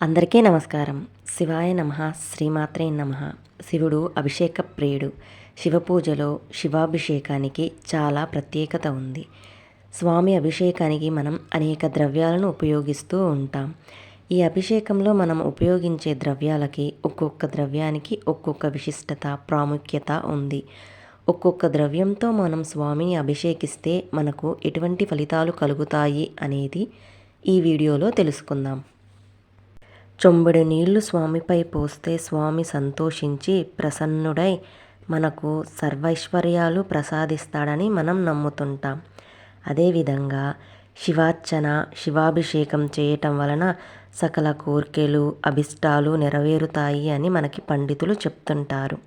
అందరికీ నమస్కారం. శివాయ నమః. శ్రీమాత్రే నమః. శివుడు అభిషేక ప్రియుడు. శివపూజలో శివాభిషేకానికి చాలా ప్రత్యేకత ఉంది. స్వామి అభిషేకానికి మనం అనేక ద్రవ్యాలను ఉపయోగిస్తూ ఉంటాం. ఈ అభిషేకంలో మనం ఉపయోగించే ద్రవ్యాలకి ఒక్కొక్క ద్రవ్యానికి ఒక్కొక్క విశిష్టత, ప్రాముఖ్యత ఉంది. ఒక్కొక్క ద్రవ్యంతో మనం స్వామిని అభిషేకిస్తే మనకు ఎటువంటి ఫలితాలు కలుగుతాయి అనేది ఈ వీడియోలో తెలుసుకుందాం. చెంబుడు నీళ్లు స్వామిపై పోస్తే స్వామి సంతోషించి ప్రసన్నుడై మనకు సర్వైశ్వర్యాలు ప్రసాదిస్తాడని మనం నమ్ముతుంటాం. అదేవిధంగా శివార్చన, శివాభిషేకం చేయటం వలన సకల కోర్కెలు, అభిష్టాలు నెరవేరుతాయి అని మనకి పండితులు చెప్తుంటారు.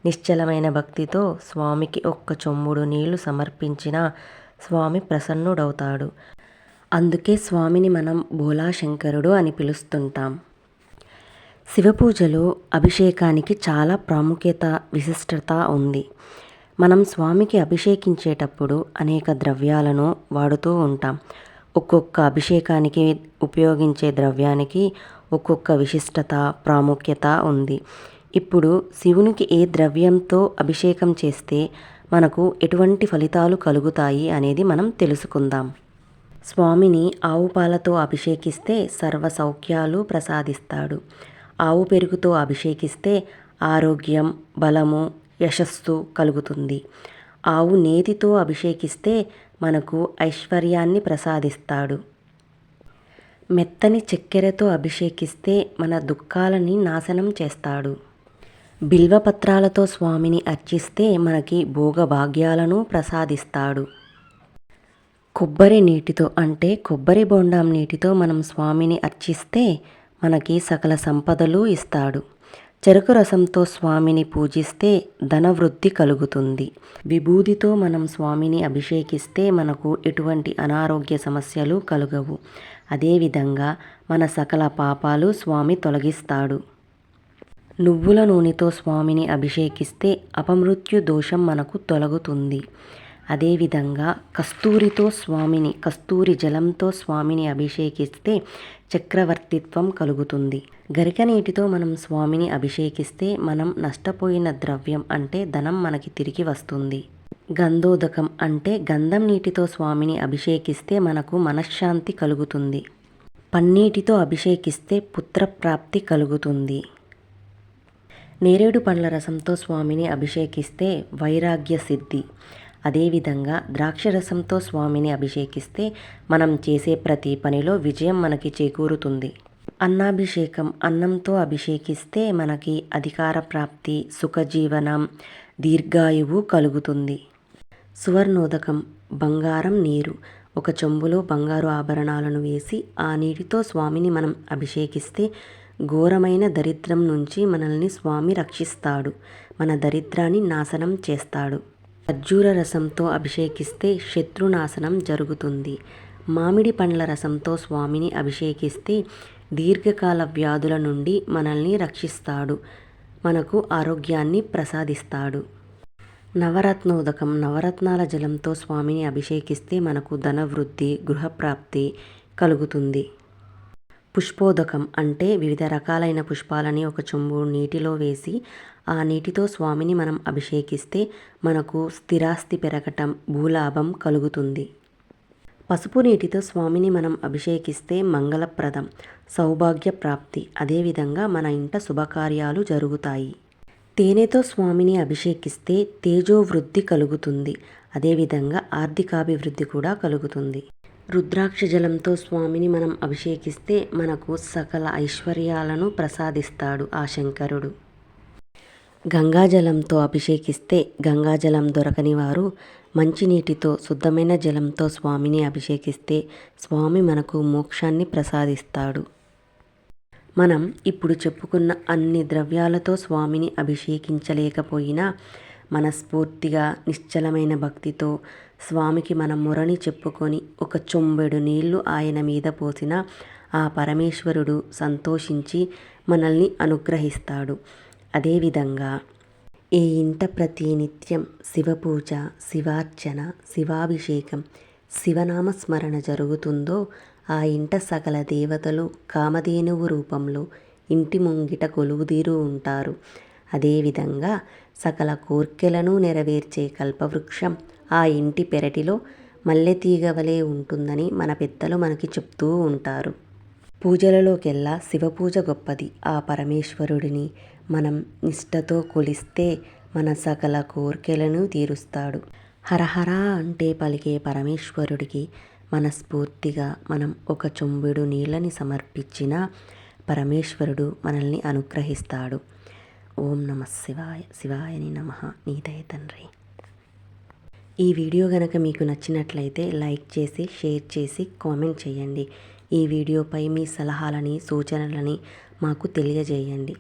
నిశ్చలమైన భక్తితో స్వామికి ఒక్క చెంబుడు నీళ్లు సమర్పించినా స్వామి ప్రసన్నుడవుతాడు. అందుకే స్వామిని మనం భోళాశంకరుడు అని పిలుస్తుంటాం. శివపూజలో అభిషేకానికి చాలా ప్రాముఖ్యత, విశిష్టత ఉంది. మనం స్వామికి అభిషేకించేటప్పుడు అనేక ద్రవ్యాలను వాడుతూ ఉంటాం. ఒక్కొక్క అభిషేకానికి ఉపయోగించే ద్రవ్యానికి ఒక్కొక్క విశిష్టత, ప్రాముఖ్యత ఉంది. ఇప్పుడు శివునికి ఏ ద్రవ్యంతో అభిషేకం చేస్తే మనకు ఎటువంటి ఫలితాలు కలుగుతాయి అనేది మనం తెలుసుకుందాం. స్వామిని ఆవు పాలతో అభిషేకిస్తే సర్వ సౌఖ్యాలు ప్రసాదిస్తాడు. ఆవు పెరుగుతో అభిషేకిస్తే ఆరోగ్యం, బలము, యశస్సు కలుగుతుంది. ఆవు నేతితో అభిషేకిస్తే మనకు ఐశ్వర్యాన్ని ప్రసాదిస్తాడు. మెత్తని చక్కెరతో అభిషేకిస్తే మన దుఃఖాలని నాశనం చేస్తాడు. బిల్వపత్రాలతో స్వామిని అర్చిస్తే మనకి భోగభాగ్యాలను ప్రసాదిస్తాడు. కొబ్బరి నీటితో అంటే కొబ్బరి బొండం నీటితో మనం స్వామిని అర్చిస్తే మనకి సకల సంపదలు ఇస్తాడు. చెరుకు రసంతో స్వామిని పూజిస్తే ధనవృద్ధి కలుగుతుంది. విభూదితో మనం స్వామిని అభిషేకిస్తే మనకు ఎటువంటి అనారోగ్య సమస్యలు కలుగవు. అదేవిధంగా మన సకల పాపాలు స్వామి తొలగిస్తాడు. నువ్వుల నూనెతో స్వామిని అభిషేకిస్తే అపమృత్యు దోషం మనకు తొలగుతుంది. అదేవిధంగా కస్తూరి జలంతో స్వామిని అభిషేకిస్తే చక్రవర్తిత్వం కలుగుతుంది. గరిక నీటితో మనం స్వామిని అభిషేకిస్తే మనం నష్టపోయిన ద్రవ్యం అంటే ధనం మనకి తిరిగి వస్తుంది. గంధోదకం అంటే గంధం నీటితో స్వామిని అభిషేకిస్తే మనకు మనశ్శాంతి కలుగుతుంది. పన్నీటితో అభిషేకిస్తే పుత్రప్రాప్తి కలుగుతుంది. నేరేడు పండ్ల రసంతో స్వామిని అభిషేకిస్తే వైరాగ్య సిద్ధి. అదేవిధంగా ద్రాక్షరసంతో స్వామిని అభిషేకిస్తే మనం చేసే ప్రతి పనిలో విజయం మనకి చేకూరుతుంది. అన్నాభిషేకం అన్నంతో అభిషేకిస్తే మనకి అధికార ప్రాప్తి, సుఖజీవనం, దీర్ఘాయువు కలుగుతుంది. సువర్ణోదకం బంగారం నీరు. ఒక చెంబులో బంగారు ఆభరణాలను వేసి ఆ నీటితో స్వామిని మనం అభిషేకిస్తే ఘోరమైన దరిద్రం నుంచి మనల్ని స్వామి రక్షిస్తాడు. మన దరిద్రాన్ని నాశనం చేస్తాడు. ఖర్జూర రసంతో అభిషేకిస్తే శత్రునాశనం జరుగుతుంది. మామిడి పండ్ల రసంతో స్వామిని అభిషేకిస్తే దీర్ఘకాల వ్యాధుల నుండి మనల్ని రక్షిస్తాడు. మనకు ఆరోగ్యాన్ని ప్రసాదిస్తాడు. నవరత్నోదకం నవరత్నాల జలంతో స్వామిని అభిషేకిస్తే మనకు ధనవృద్ధి, గృహప్రాప్తి కలుగుతుంది. పుష్పోదకం అంటే వివిధ రకాలైన పుష్పాలని ఒక చెంబు నీటిలో వేసి ఆ నీటితో స్వామిని మనం అభిషేకిస్తే మనకు స్థిరాస్తి పెరగటం, భూలాభం కలుగుతుంది. పసుపు నీటితో స్వామిని మనం అభిషేకిస్తే మంగళప్రదం, సౌభాగ్య ప్రాప్తి. అదేవిధంగా మన ఇంట శుభకార్యాలు జరుగుతాయి. తేనెతో స్వామిని అభిషేకిస్తే తేజోవృద్ధి కలుగుతుంది. అదేవిధంగా ఆర్థికాభివృద్ధి కూడా కలుగుతుంది. రుద్రాక్ష జలంతో స్వామిని మనం అభిషేకిస్తే మనకు సకల ఐశ్వర్యాలను ప్రసాదిస్తాడు ఆ శంకరుడు. గంగాజలంతో అభిషేకిస్తే గంగాజలం దొరకని వారు మంచినీటితో, శుద్ధమైన జలంతో స్వామిని అభిషేకిస్తే స్వామి మనకు మోక్షాన్ని ప్రసాదిస్తాడు. మనం ఇప్పుడు చెప్పుకున్న అన్ని ద్రవ్యాలతో స్వామిని అభిషేకించలేకపోయినా మనస్ఫూర్తిగా నిశ్చలమైన భక్తితో స్వామికి మన మొరని చెప్పుకొని ఒక చెంబెడు నీళ్లు ఆయన మీద పోసిన ఆ పరమేశ్వరుడు సంతోషించి మనల్ని అనుగ్రహిస్తాడు. అదేవిధంగా ఏ ఇంట ప్రతినిత్యం శివపూజ, శివార్చన, శివాభిషేకం, శివనామస్మరణ జరుగుతుందో ఆ ఇంట సకల దేవతలు కామధేనువు రూపంలో ఇంటి ముంగిట కొలువుదీరు ఉంటారు. అదేవిధంగా సకల కోర్కెలను నెరవేర్చే కల్పవృక్షం ఆ ఇంటి పెరటిలో మల్లెతీగ వలె ఉంటుందని మన పెద్దలు మనకి చెప్తూ ఉంటారు. పూజలలోకెల్లా శివపూజ గొప్పది. ఆ పరమేశ్వరుడిని మనం నిష్ఠతో కొలిస్తే మన సకల కోర్కెలను తీరుస్తాడు. హరహర అంటే పలికే పరమేశ్వరుడికి మనస్ఫూర్తిగా మనం ఒక చెంబుడు నీళ్ళని సమర్పించినా పరమేశ్వరుడు మనల్ని అనుగ్రహిస్తాడు. ఓం నమః శివాయ. శివాయని నమః. నీ దయ తండ్రి. ఈ వీడియో గనక మీకు నచ్చినట్లయితే లైక్ చేసి, షేర్ చేసి, కామెంట్ చేయండి. ఈ వీడియోపై మీ సలహాలని, సూచనలని మాకు తెలియజేయండి.